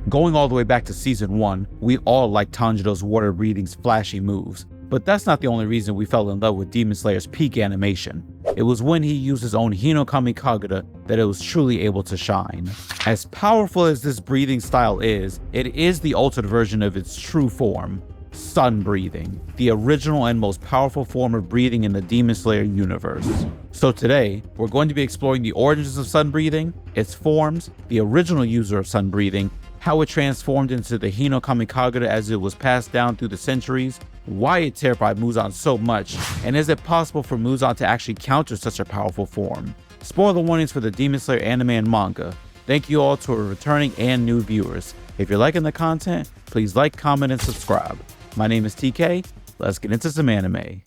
Going all the way back to Season 1, we all liked Tanjiro's water breathing's flashy moves, but that's not the only reason we fell in love with Demon Slayer's peak animation. It was when he used his own Hinokami Kagura that it was truly able to shine. As powerful as this breathing style is, it is the altered version of its true form, sun breathing, the original and most powerful form of breathing in the Demon Slayer universe. So today, we're going to be exploring the origins of sun breathing, its forms, the original user of sun breathing, how it transformed into the Hinokami Kagura as it was passed down through the centuries, why it terrified Muzan so much, and is it possible for Muzan to actually counter such a powerful form? Spoiler warnings for the Demon Slayer anime and manga. Thank you all to our returning and new viewers. If you're liking the content, please like, comment, and subscribe. My name is TK. Let's get into some anime.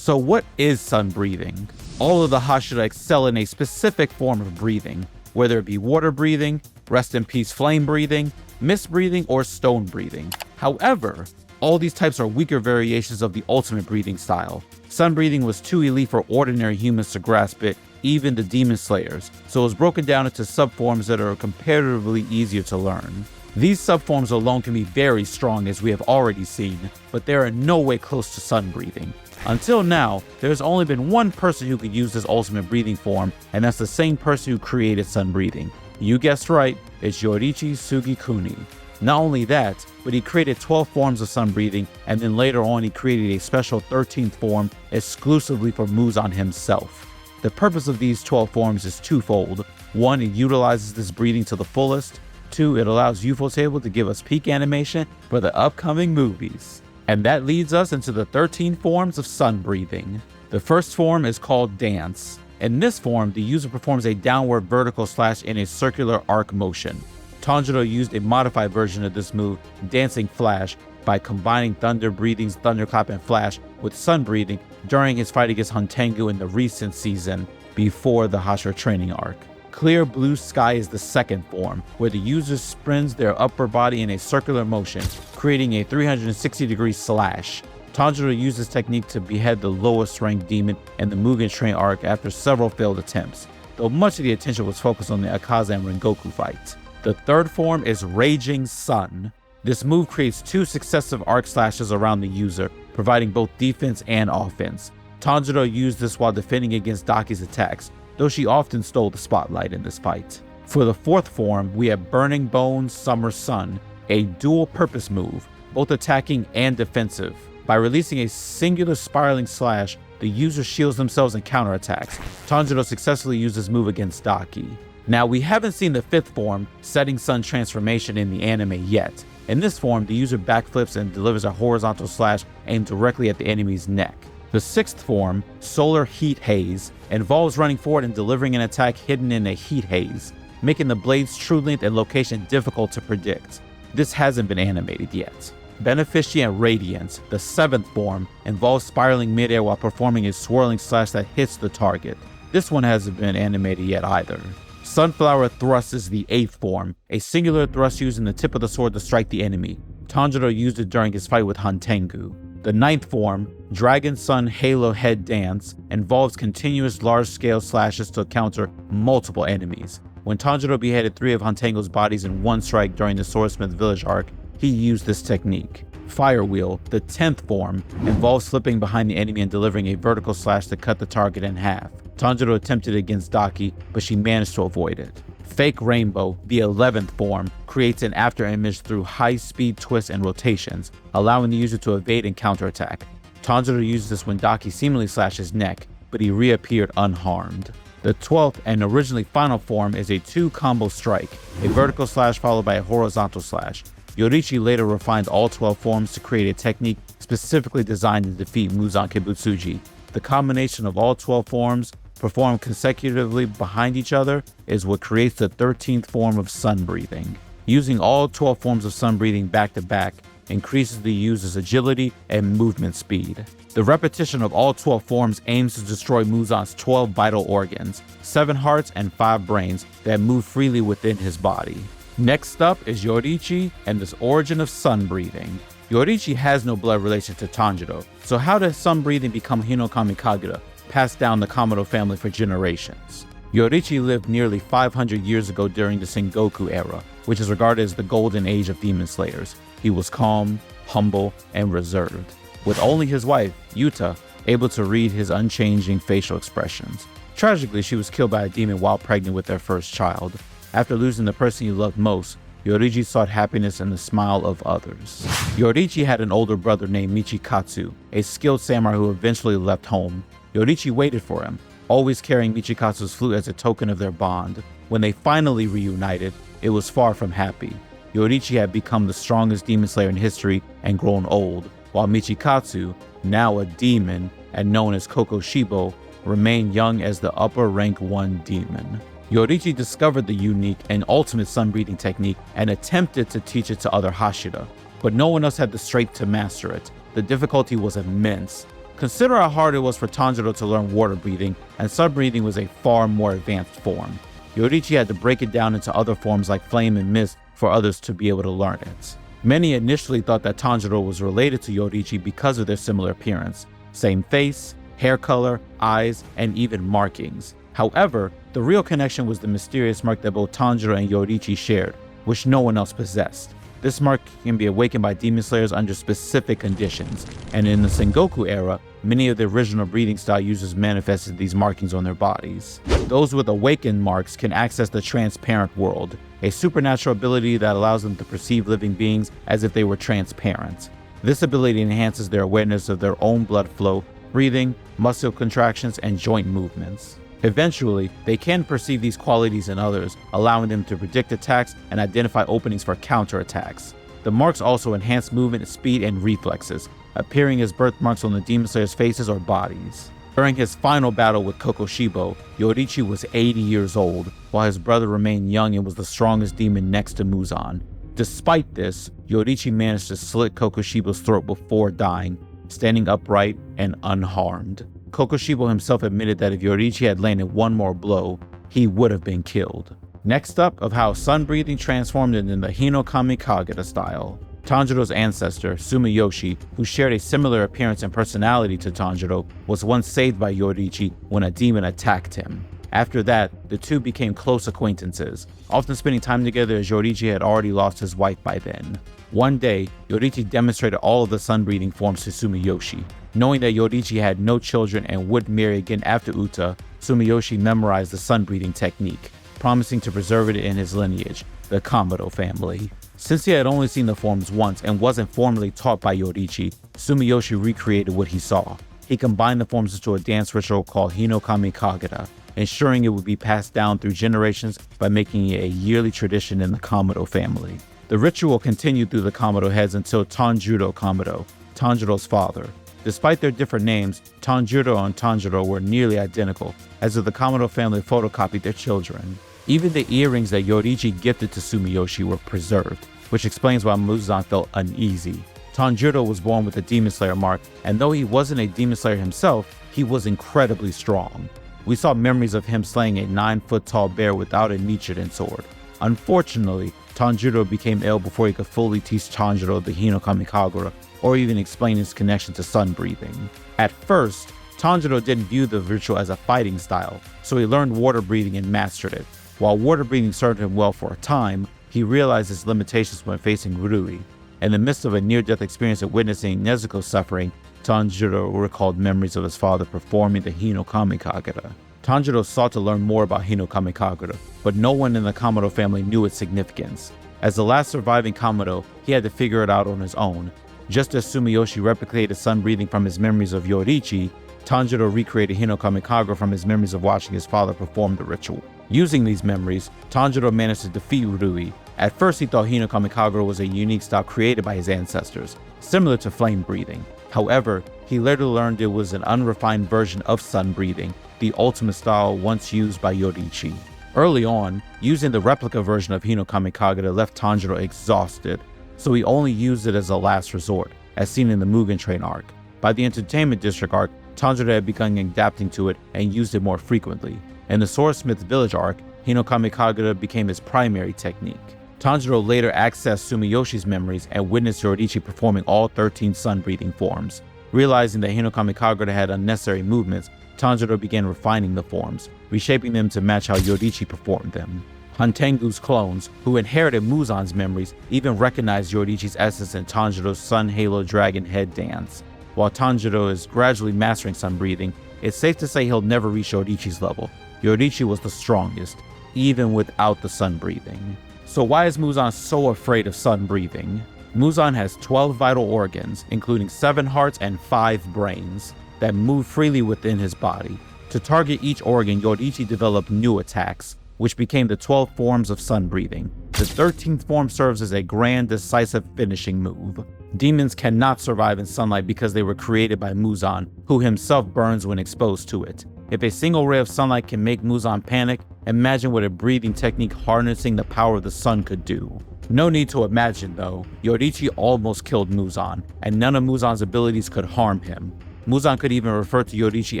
So what is sun breathing? All of the Hashira excel in a specific form of breathing, whether it be water breathing, rest in peace flame breathing, mist breathing, or stone breathing. However, all these types are weaker variations of the ultimate breathing style. Sun breathing was too elite for ordinary humans to grasp it, even the Demon Slayers, so it was broken down into subforms that are comparatively easier to learn. These subforms alone can be very strong, as we have already seen, but they are in no way close to sun breathing. Until now, there's only been one person who could use this ultimate breathing form, and that's the same person who created sun breathing. You guessed right, it's Yoriichi Sugikuni. Not only that, but he created 12 forms of sun breathing, and then later on he created a special 13th form exclusively for Muzan himself. The purpose of these 12 forms is twofold. One, it utilizes this breathing to the fullest. Two, it allows Ufotable to give us peak animation for the upcoming movies. And that leads us into the 13 forms of sun breathing. The first form is called Dance. In this form, the user performs a downward vertical slash in a circular arc motion. Tanjiro used a modified version of this move, Dancing Flash, by combining Thunder Breathing's Thunderclap and Flash with Sun Breathing during his fight against Huntengu in the recent season before the Hashira training arc. Clear Blue Sky is the second form, where the user spins their upper body in a circular motion, creating a 360-degree slash. Tanjiro used this technique to behead the lowest ranked demon in the Mugen Train arc after several failed attempts, though much of the attention was focused on the Akaza and Rengoku fight. The third form is Raging Sun. This move creates two successive arc slashes around the user, providing both defense and offense. Tanjiro used this while defending against Daki's attacks, though she often stole the spotlight in this fight. For the fourth form, we have Burning Bones Summer Sun, a dual-purpose move, both attacking and defensive. By releasing a singular spiraling slash, the user shields themselves and counterattacks. Tanjiro successfully used this move against Daki. Now, we haven't seen the fifth form, Setting Sun Transformation, in the anime yet. In this form, the user backflips and delivers a horizontal slash aimed directly at the enemy's neck. The sixth form, Solar Heat Haze, involves running forward and delivering an attack hidden in a heat haze, making the blade's true length and location difficult to predict. This hasn't been animated yet. Beneficient Radiance, the seventh form, involves spiraling midair while performing a swirling slash that hits the target. This one hasn't been animated yet either. Sunflower Thrust is the eighth form, a singular thrust using the tip of the sword to strike the enemy. Tanjiro used it during his fight with Huntengu. The ninth form, Dragon Sun Halo Head Dance, involves continuous large-scale slashes to counter multiple enemies. When Tanjiro beheaded 3 of Huntengu's bodies in one strike during the Swordsmith Village arc, he used this technique. Fire Wheel, the 10th form, involves slipping behind the enemy and delivering a vertical slash to cut the target in half. Tanjiro attempted it against Daki, but she managed to avoid it. Fake Rainbow, the 11th form, creates an afterimage through high-speed twists and rotations, allowing the user to evade and counterattack. Tanjiro uses this when Daki seemingly slashed his neck, but he reappeared unharmed. The 12th and originally final form is a 2-combo strike, a vertical slash followed by a horizontal slash. Yoriichi later refined all 12 forms to create a technique specifically designed to defeat Muzan Kibutsuji. The combination of all 12 forms performed consecutively behind each other is what creates the 13th form of sun breathing. Using all 12 forms of sun breathing back to back increases the user's agility and movement speed. The repetition of all 12 forms aims to destroy Muzan's 12 vital organs, 7 hearts and 5 brains that move freely within his body. Next up is Yoriichi and this origin of sun breathing. Yoriichi has no blood relation to Tanjiro, so how does sun breathing become Hinokami Kagura, passed down the Kamado family for generations? Yoriichi lived nearly 500 years ago during the Sengoku era, which is regarded as the golden age of demon slayers. He was calm, humble, and reserved, with only his wife, Yuta, able to read his unchanging facial expressions. Tragically, she was killed by a demon while pregnant with their first child. After losing the person he loved most, Yoriichi sought happiness in the smile of others. Yoriichi had an older brother named Michikatsu, a skilled samurai who eventually left home. Yoriichi waited for him, always carrying Michikatsu's flute as a token of their bond. When they finally reunited, it was far from happy. Yoriichi had become the strongest demon slayer in history and grown old, while Michikatsu, now a demon and known as Kokoshibo, remained young as the upper rank 1 demon. Yoriichi discovered the unique and ultimate sun-breathing technique and attempted to teach it to other Hashira, but no one else had the strength to master it. The difficulty was immense. Consider how hard it was for Tanjiro to learn water breathing, and sun-breathing was a far more advanced form. Yoriichi had to break it down into other forms like flame and mist for others to be able to learn it. Many initially thought that Tanjiro was related to Yoriichi because of their similar appearance. Same face, hair color, eyes, and even markings. However, the real connection was the mysterious mark that both Tanjiro and Yoriichi shared, which no one else possessed. This mark can be awakened by demon slayers under specific conditions, and in the Sengoku era, many of the original breathing style users manifested these markings on their bodies. Those with awakened marks can access the transparent world, a supernatural ability that allows them to perceive living beings as if they were transparent. This ability enhances their awareness of their own blood flow, breathing, muscle contractions, and joint movements. Eventually, they can perceive these qualities in others, allowing them to predict attacks and identify openings for counterattacks. The marks also enhance movement, speed, and reflexes, appearing as birthmarks on the demon slayers' faces or bodies. During his final battle with Kokoshibo, Yoriichi was 80 years old, while his brother remained young and was the strongest demon next to Muzan. Despite this, Yoriichi managed to slit Kokoshibo's throat before dying, standing upright and unharmed. Kokoshibo himself admitted that if Yoriichi had landed one more blow, he would have been killed. Next up, of how sun breathing transformed into the Hinokami Kagura style. Tanjiro's ancestor, Sumiyoshi, who shared a similar appearance and personality to Tanjiro, was once saved by Yoriichi when a demon attacked him. After that, the two became close acquaintances, often spending time together as Yoriichi had already lost his wife by then. One day, Yoriichi demonstrated all of the sun-breathing forms to Sumiyoshi. Knowing that Yoriichi had no children and would marry again after Uta, Sumiyoshi memorized the sun-breathing technique, promising to preserve it in his lineage, the Kamado family. Since he had only seen the forms once and wasn't formally taught by Yoriichi, Sumiyoshi recreated what he saw. He combined the forms into a dance ritual called Hinokami Kagura, ensuring it would be passed down through generations by making it a yearly tradition in the Kamado family. The ritual continued through the Kamado heads until Tanjiro Kamado, Tanjiro's father. Despite their different names, Tanjiro and Tanjiro were nearly identical, as if the Kamado family photocopied their children. Even the earrings that Yoriichi gifted to Sumiyoshi were preserved, which explains why Muzan felt uneasy. Tanjiro was born with a Demon Slayer mark, and though he wasn't a Demon Slayer himself, he was incredibly strong. We saw memories of him slaying a 9-foot-tall bear without a Nichiren sword. Unfortunately, Tanjiro became ill before he could fully teach Tanjiro the Hinokami Kagura, or even explain his connection to sun breathing. At first, Tanjiro didn't view the ritual as a fighting style, so he learned water breathing and mastered it. While water breathing served him well for a time, he realized his limitations when facing Rui. In the midst of a near-death experience of witnessing Nezuko's suffering, Tanjiro recalled memories of his father performing the Hinokami Kagura. Tanjiro sought to learn more about Hinokami Kagura, but no one in the Kamado family knew its significance. As the last surviving Kamado, he had to figure it out on his own. Just as Sumiyoshi replicated sun breathing from his memories of Yoriichi, Tanjiro recreated Hinokami Kagura from his memories of watching his father perform the ritual. Using these memories, Tanjiro managed to defeat Rui. At first, he thought Hinokami Kagura was a unique style created by his ancestors, similar to flame breathing. However, he later learned it was an unrefined version of sun breathing, the ultimate style once used by Yoriichi. Early on, using the replica version of Hinokami Kagura left Tanjiro exhausted, so he only used it as a last resort, as seen in the Mugen Train arc. By the Entertainment District arc, Tanjiro had begun adapting to it and used it more frequently. In the Swordsmith Village arc, Hinokami Kagura became his primary technique. Tanjiro later accessed Sumiyoshi's memories and witnessed Yorodichi performing all 13 sun-breathing forms. Realizing that Hinokami Kagura had unnecessary movements, Tanjiro began refining the forms, reshaping them to match how Yorodichi performed them. Hantengu's clones, who inherited Muzan's memories, even recognized Yorodichi's essence in Tanjiro's Sun Halo Dragon Head dance. While Tanjiro is gradually mastering sun breathing, it's safe to say he'll never reach Yorodichi's level. Yorodichi was the strongest, even without the sun breathing. So why is Muzan so afraid of sun breathing? Muzan has 12 vital organs, including 7 hearts and 5 brains, that move freely within his body. To target each organ, Yorodichi developed new attacks, which became the 12 forms of sun breathing. The 13th form serves as a grand, decisive finishing move. Demons cannot survive in sunlight because they were created by Muzan, who himself burns when exposed to it. If a single ray of sunlight can make Muzan panic, imagine what a breathing technique harnessing the power of the sun could do. No need to imagine though, Yorodichi almost killed Muzan, and none of Muzan's abilities could harm him. Muzan could even refer to Yorodichi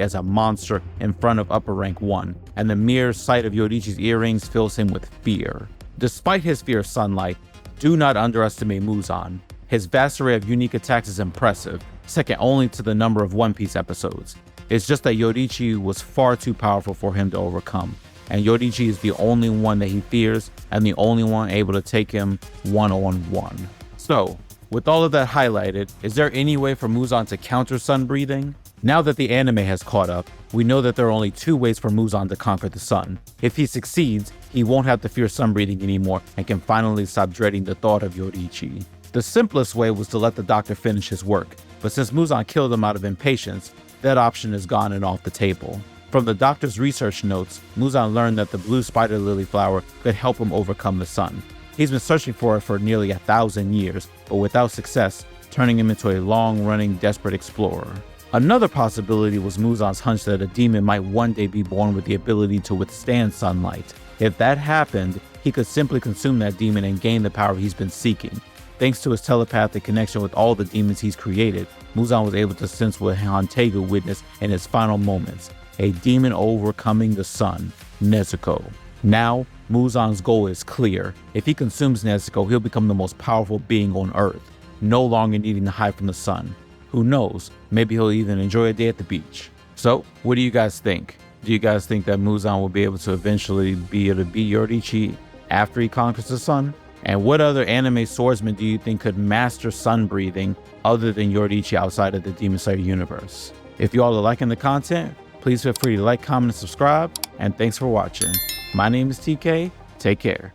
as a monster in front of Upper Rank 1, and the mere sight of Yorodichi's earrings fills him with fear. Despite his fear of sunlight, do not underestimate Muzan. His vast array of unique attacks is impressive, second only to the number of One Piece episodes. It's just that Yorodichi was far too powerful for him to overcome, and Yorodichi is the only one that he fears and the only one able to take him one-on-one. So, with all of that highlighted, is there any way for Muzan to counter sun breathing? Now that the anime has caught up, we know that there are only 2 ways for Muzan to conquer the sun. If he succeeds, he won't have to fear sun breathing anymore and can finally stop dreading the thought of Yorodichi. The simplest way was to let the doctor finish his work, but since Muzan killed him out of impatience, that option is gone and off the table. From the doctor's research notes, Muzan learned that the blue spider lily flower could help him overcome the sun. He's been searching for it for nearly 1,000 years, but without success, turning him into a long-running, desperate explorer. Another possibility was Muzan's hunch that a demon might one day be born with the ability to withstand sunlight. If that happened, he could simply consume that demon and gain the power he's been seeking. Thanks to his telepathic connection with all the demons he's created, Muzan was able to sense what Hantegu witnessed in his final moments, a demon overcoming the sun, Nezuko. Now, Muzan's goal is clear. If he consumes Nezuko, he'll become the most powerful being on Earth, no longer needing to hide from the sun. Who knows, maybe he'll even enjoy a day at the beach. So, what do you guys think? Do you guys think that Muzan will be able to eventually be able to beat Yorodichi after he conquers the sun? And what other anime swordsman do you think could master sun breathing other than Yorodichi outside of the Demon Slayer universe? If you all are liking the content, please feel free to like, comment, and subscribe, and thanks for watching. My name is TK, take care.